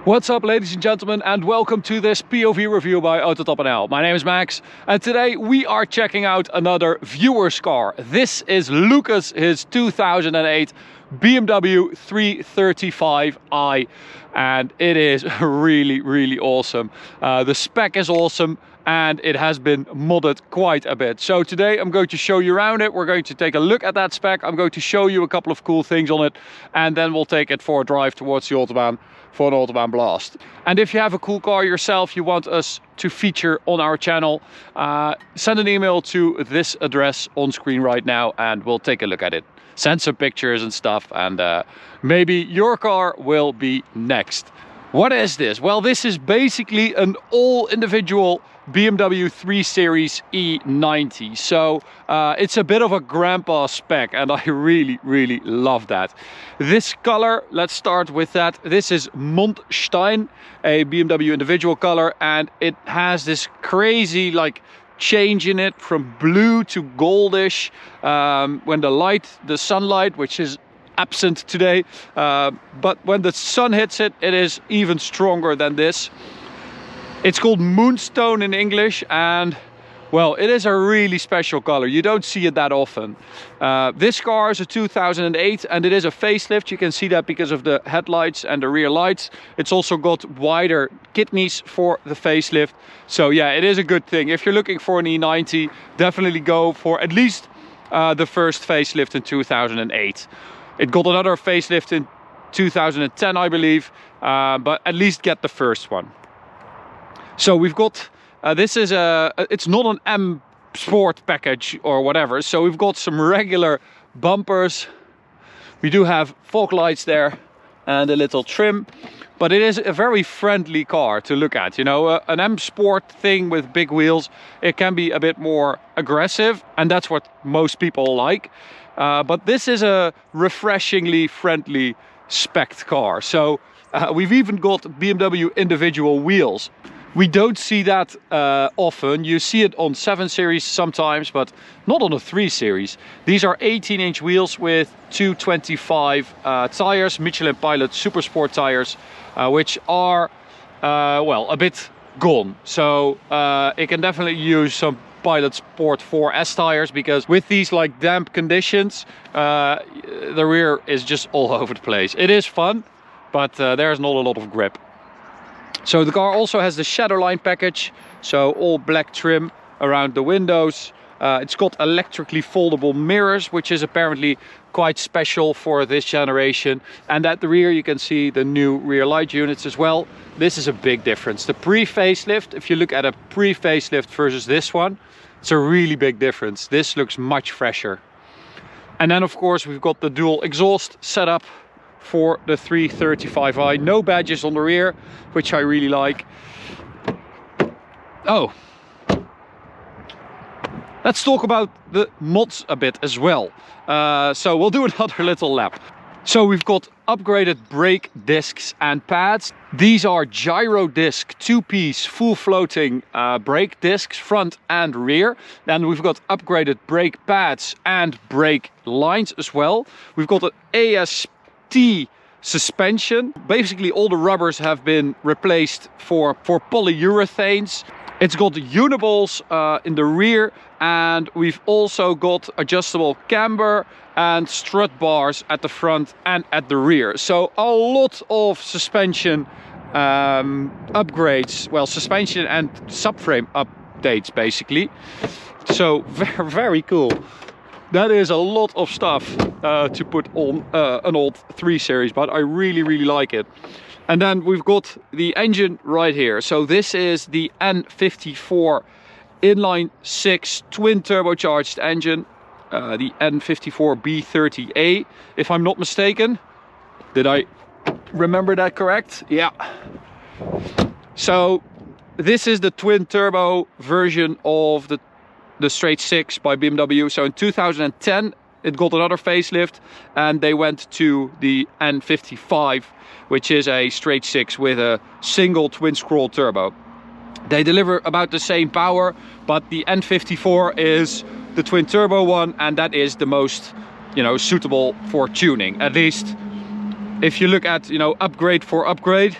What's up, ladies and gentlemen, and welcome to this POV review by AutoTopNL. My name is Max, and today we are checking out another viewer's car. This is Lucas, his 2008 BMW 335i, and it is really awesome. The spec is awesome, and it has been modded quite a bit. So today I'm going to show you around it. We're going to take a look at that spec. I'm going to show you a couple of cool things on it, and then we'll take it for a drive towards the Autobahn for an Autobahn blast. And if you have a cool car yourself you want us to feature on our channel, send an email to this address on screen right now and we'll take a look at it. Send some pictures and stuff, and maybe your car will be next. What is this? Well, this is basically an all individual BMW 3 Series E90. So it's a bit of a grandpa spec, and I really love that. This color, let's start with that. This is Mondstein, a BMW individual color, and it has this crazy like change in it from blue to goldish when the sunlight, which is absent today, but when the sun hits it, it is even stronger than this. It's called Moonstone in English, and well, it is a really special color. You don't see it that often. This car is a 2008 and it is a facelift. You can see that because of the headlights and the rear lights. It's also got wider kidneys for the facelift. So yeah, it is a good thing. If you're looking for an E90, definitely go for at least the first facelift in 2008. It got another facelift in 2010, I believe, but at least get the first one. So we've got, this is it's not an M Sport package or whatever. So we've got some regular bumpers. We do have fog lights there and a little trim, but it is a very friendly car to look at. You know, an M Sport thing with big wheels, it can be a bit more aggressive, and that's what most people like. But this is a refreshingly friendly spec'd car. So we've even got BMW individual wheels. We don't see that often. You see it on 7 Series sometimes, but not on a 3 Series. These are 18-inch wheels with 225 tires, Michelin Pilot Super Sport tires, which are, well, a bit gone. So it can definitely use some Pilot Sport 4S tires, because with these like damp conditions, the rear is just all over the place. It is fun, but there's not a lot of grip. So the car also has the Shadowline package, so all black trim around the windows. It's got electrically foldable mirrors, which is apparently quite special for this generation. And at the rear you can see the new rear light units as well. This is a big difference. The pre-facelift, if you look at a pre-facelift versus this one, it's a really big difference. This looks much fresher. And then of course we've got the dual exhaust setup for the 335i. No badges on the rear, which I really like. Oh, let's talk about the mods a bit as well. So we'll do another little lap. So we've got upgraded brake discs and pads. These are gyro disc 2-piece full floating brake discs, front and rear. Then we've got upgraded brake pads and brake lines as well. We've got an AST suspension. Basically all the rubbers have been replaced for polyurethanes. It's got uniballs in the rear, and we've also got adjustable camber and strut bars at the front and at the rear. So a lot of suspension upgrades, well, suspension and subframe updates basically. So very cool. That is a lot of stuff to put on an old 3 Series, but I really like it. And then we've got the engine right here. So this is the N54 inline 6 twin turbocharged engine, the N54 B30A, if I'm not mistaken. Did I remember that correct? Yeah. So this is the twin turbo version of the straight 6 by BMW. So in 2010 it got another facelift and they went to the N55, which is a straight 6 with a single twin scroll turbo. They deliver about the same power, but the N54 is the twin turbo one, and that is the most, you know, suitable for tuning. At least if you look at, you know, upgrade for upgrade,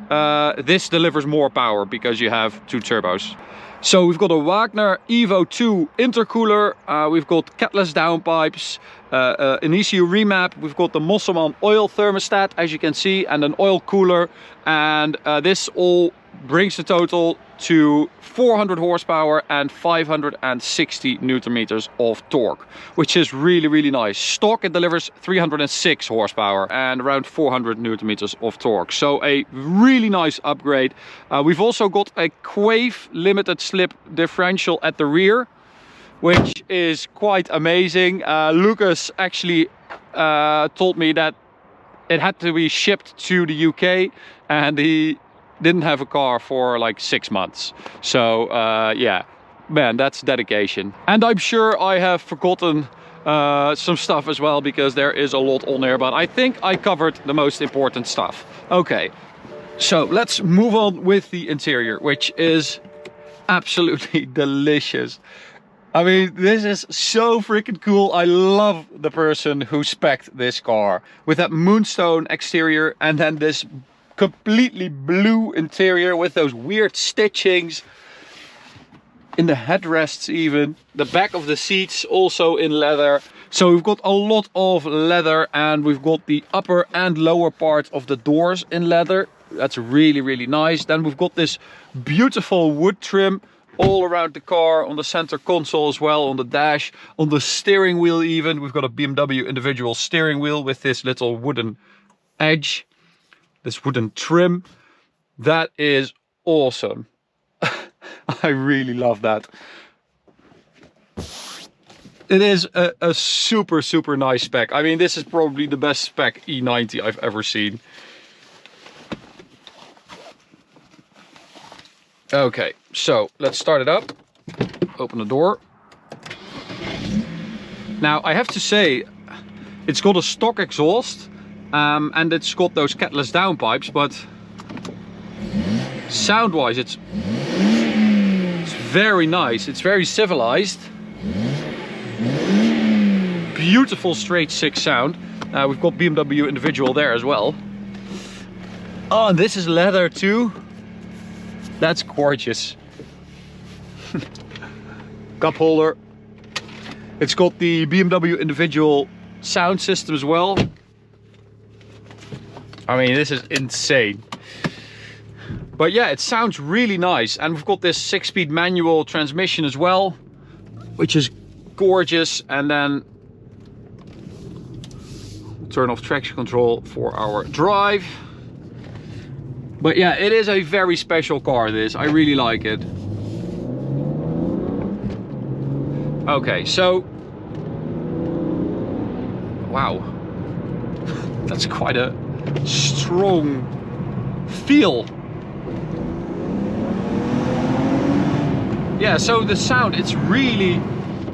this delivers more power because you have 2 turbos. So we've got a Wagner Evo 2 intercooler, we've got catless downpipes, an ECU remap, we've got the Mosselman oil thermostat, as you can see, and an oil cooler, and this all brings the total to 400 horsepower and 560 newton meters of torque, which is really, really nice. Stock, it delivers 306 horsepower and around 400 newton meters of torque. So a really nice upgrade. We've also got a Quave limited slip differential at the rear, which is quite amazing. Lucas actually told me that it had to be shipped to the UK, and he didn't have a car for like 6 months. So yeah, man, that's dedication. And I'm sure I have forgotten some stuff as well, because there is a lot on there, but I think I covered the most important stuff. Okay, so let's move on with the interior, which is absolutely delicious. I mean, this is so freaking cool. I love the person who spec'd this car with that moonstone exterior and then this completely blue interior with those weird stitchings in the headrests even. The back of the seats also in leather. So we've got a lot of leather, and we've got the upper and lower part of the doors in leather. That's really, really nice. Then we've got this beautiful wood trim all around the car, on the center console as well, on the dash, on the steering wheel even. We've got a BMW individual steering wheel with this little wooden edge, this wooden trim. That is awesome. I really love that. It is a super, super nice spec. I mean, this is probably the best spec E90 I've ever seen. Okay, so let's start it up. Open the door. Now, I have to say, it's got a stock exhaust, and it's got those catless downpipes, but sound-wise, it's very nice. It's very civilized. Beautiful straight 6 sound. We've got BMW individual there as well. Oh, and this is leather too. That's gorgeous. Cup holder. It's got the BMW individual sound system as well. I mean, this is insane. But yeah, it sounds really nice. And we've got this 6-speed manual transmission as well, which is gorgeous. And then we'll turn off traction control for our drive. But yeah, it is a very special car, this. I really like it. Okay, so... wow. That's quite a strong feel. Yeah, so the sound, it's really...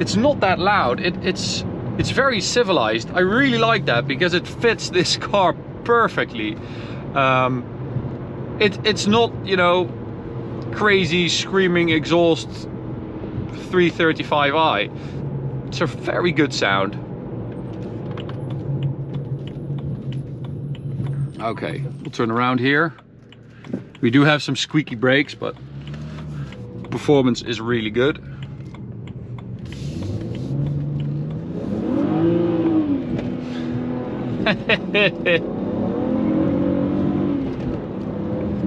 it's not that loud. It's very civilized. I really like that because it fits this car perfectly. It's not, you know, crazy screaming exhaust 335i. It's a very good sound. Okay, we'll turn around here. We do have some squeaky brakes, but performance is really good.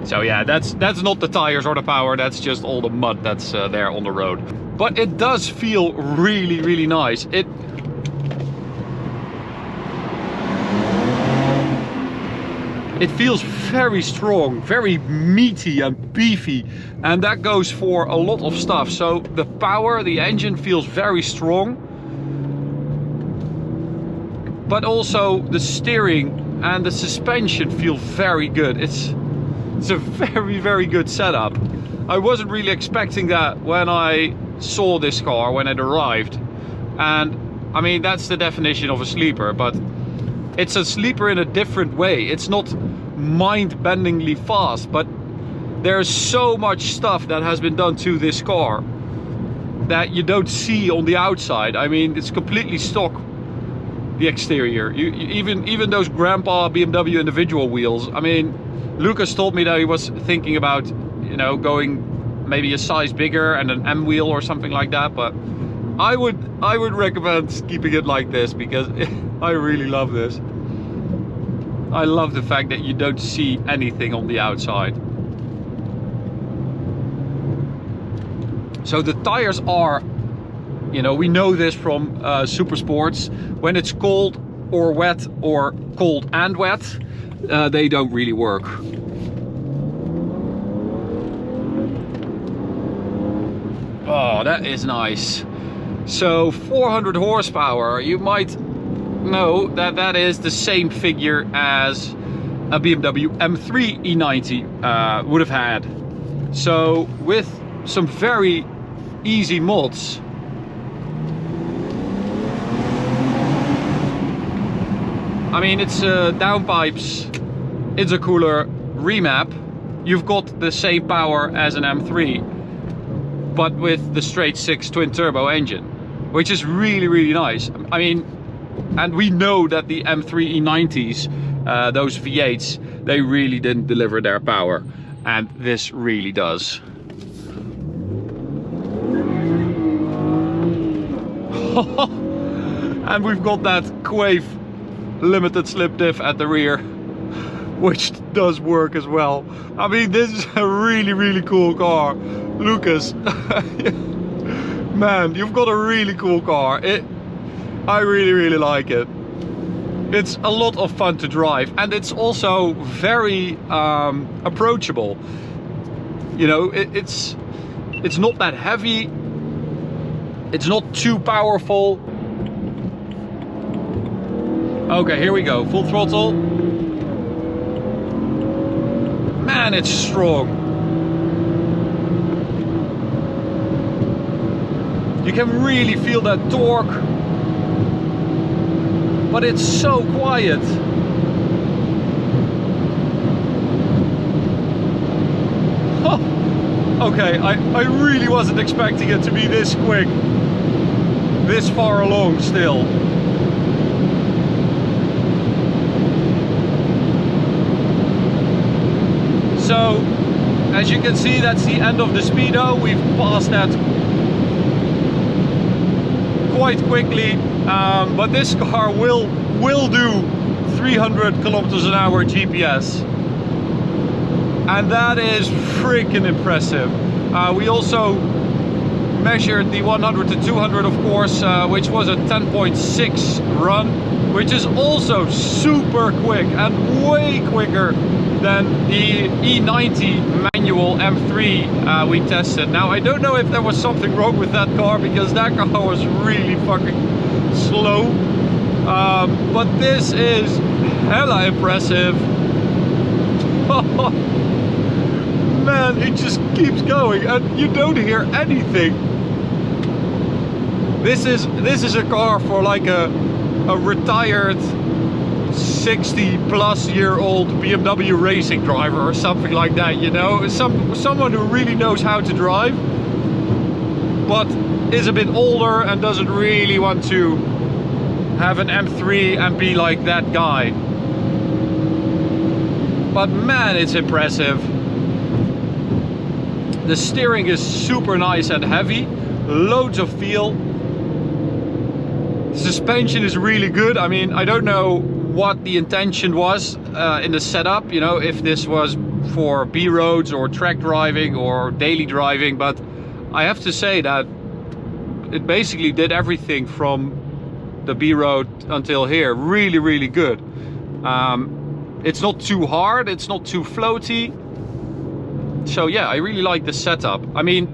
So yeah, that's not the tires or the power, that's just all the mud that's there on the road. But it does feel really, really nice. It feels very strong, very meaty and beefy, and that goes for a lot of stuff. So the power, the engine feels very strong, but also the steering and the suspension feel very good. It's a very, very good setup. I wasn't really expecting that when I saw this car, when it arrived. And I mean, that's the definition of a sleeper, but it's a sleeper in a different way. It's not mind-bendingly fast, but there's so much stuff that has been done to this car that you don't see on the outside. I mean, it's completely stock the exterior. Even those grandpa BMW individual wheels. I mean, Lucas told me that he was thinking about, you know, going maybe a size bigger and an M wheel or something like that, but I would recommend keeping it like this, because I really love this. I love the fact that you don't see anything on the outside. So the tires are, you know, we know this from super sports, when it's cold or wet or cold and wet, they don't really work. Oh, that is nice. So 400 horsepower, you might know that that is the same figure as a BMW M3 E90 would have had. So with some very easy mods, I mean, it's downpipes, intercooler, remap. You've got the same power as an M3, but with the straight 6 twin turbo engine, which is really, really nice. I mean, and we know that the M3 E90s, those V8s, they really didn't deliver their power, and this really does. And we've got that Quave limited slip diff at the rear, which does work as well. I mean, this is a really, really cool car. Lucas, man, you've got a really cool car. I really, really like it. It's a lot of fun to drive, and it's also very approachable. You know, it's not that heavy. It's not too powerful. Okay, here we go, full throttle. Man, it's strong. You can really feel that torque, but it's so quiet. Okay, I really wasn't expecting it to be this quick, this far along still. So, as you can see, that's the end of the speedo. We've passed that quite quickly, but this car will do 300 kilometers an hour GPS, and that is freaking impressive. We also measured the 100 to 200, of course, which was a 10.6 run, which is also super quick and way quicker than the E90 manual M3 we tested. Now, I don't know if there was something wrong with that car, because that car was really fucking slow, but this is hella impressive. Man, it just keeps going and you don't hear anything. This is a car for like a retired 60-plus-year-old BMW racing driver or something like that, you know, someone who really knows how to drive, but is a bit older and doesn't really want to have an M3 and be like that guy. But man, it's impressive. The steering is super nice and heavy, loads of feel. The suspension is really good. I mean, I don't know what the intention was in the setup, you know, if this was for B roads or track driving or daily driving, but I have to say that it basically did everything from the B road until here. Really, really good. It's not too hard, it's not too floaty. So yeah, I really like the setup. I mean,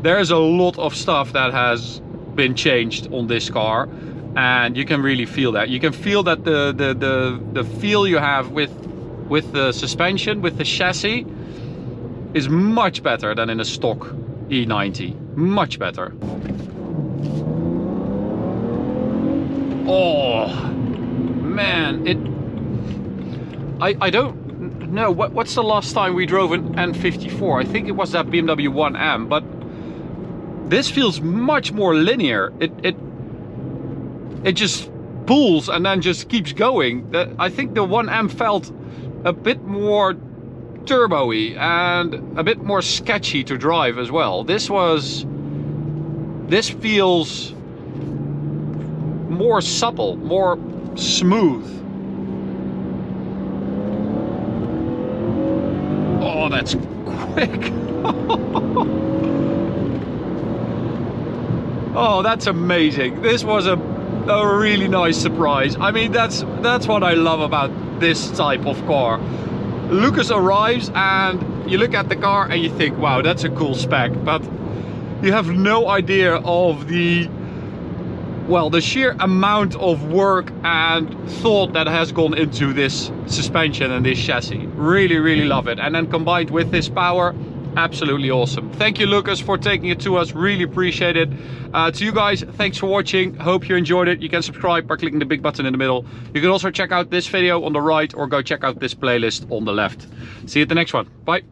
there's a lot of stuff that has been changed on this car, and you can really feel that. You can feel that the feel you have with the suspension, with the chassis, is much better than in a stock E90. Much better. Oh man, I don't know what's the last time we drove an N54. I think it was that BMW 1M, but this feels much more linear. It just pulls and then just keeps going. I think the 1M felt a bit more turbo-y and a bit more sketchy to drive as well. This feels more supple, more smooth. Oh, that's quick. Oh, that's amazing. This was a really nice surprise. I mean, that's what I love about this type of car. Lucas arrives and you look at the car and you think, wow, that's a cool spec, but you have no idea of the sheer amount of work and thought that has gone into this suspension and this chassis. Really, really love it. And then combined with this power, absolutely awesome. Thank you, Lucas, for taking it to us. Really appreciate it. To you guys, thanks for watching. Hope you enjoyed it. You can subscribe by clicking the big button in the middle. You can also check out this video on the right or go check out this playlist on the left. See you at the next one. Bye.